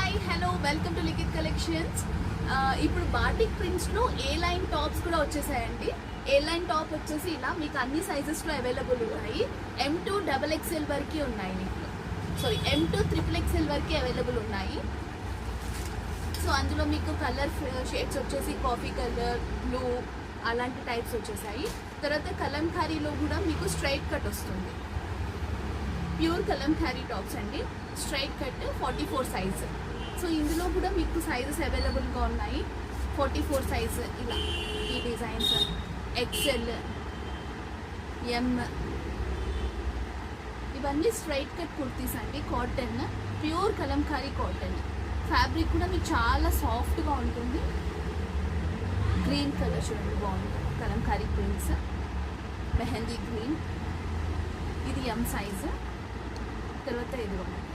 Hi hello welcome to Likhith collections. ఇప్పుడు batik ప్రింట్స్లో A line tops కూడా వచ్చేసాయండి. ఏ లైన్ టాప్ వచ్చేసి ఇలా మీకు అన్ని సైజెస్లో అవైలబుల్ ఉన్నాయి. M2 XXL వరకు ఉన్నాయి, మీకు M2 XXL వరకు అవైలబుల్ ఉన్నాయి. సో అందులో మీకు కలర్ షేడ్స్ వచ్చేసి కాఫీ కలర్, బ్లూ అలాంటి టైప్స్ వచ్చేసాయి. తర్వాత కలంకారీలో కూడా మీకు స్ట్రైట్ కట్ వస్తుంది. ప్యూర్ కలంకారీ టాప్స్ అండి, స్ట్రైట్ కట్ 44 సైజ్. సో ఇందులో కూడా మీకు సైజెస్ అవైలబుల్గా ఉన్నాయి. 44 సైజ్ ఇలా ఈ డిజైన్స్, XL, M, ఇవన్నీ స్ట్రైట్ కట్ కుర్తీస్ అండి. Cotton, pure Kalamkari cotton. Fabric కూడా మీకు చాలా సాఫ్ట్గా ఉంటుంది. గ్రీన్ కలర్ చూడండి బాగుంటుంది, కలంకారీ ప్రింట్స్, మెహందీ గ్రీన్. ఇది M సైజు. తర్వాత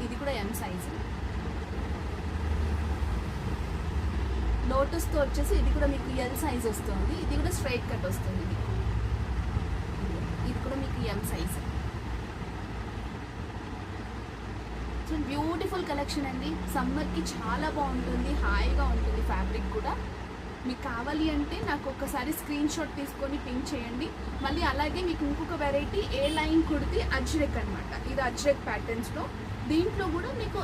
ఇది కూడా M సైజు. లోటస్తో వచ్చేసి ఇది కూడా మీకు L సైజ్ వస్తుంది. ఇది కూడా స్ట్రైట్ కట్ వస్తుంది మీకు. ఇది కూడా మీకు M size. So beautiful collection అండి. సమ్మర్కి చాలా బాగుంటుంది, హాయిగా ఉంటుంది. ఫ్యాబ్రిక్ కూడా మీకు కావాలి అంటే నాకు ఒకసారి స్క్రీన్ షాట్ తీసుకొని పింక్ చేయండి. మళ్ళీ అలాగే మీకు ఇంకొక వెరైటీ ఏ లైన్ కుడితే అజ్రక్ అనమాట. ఇది అజ్రక్ ప్యాటర్న్స్లో. దీంట్లో కూడా మీకు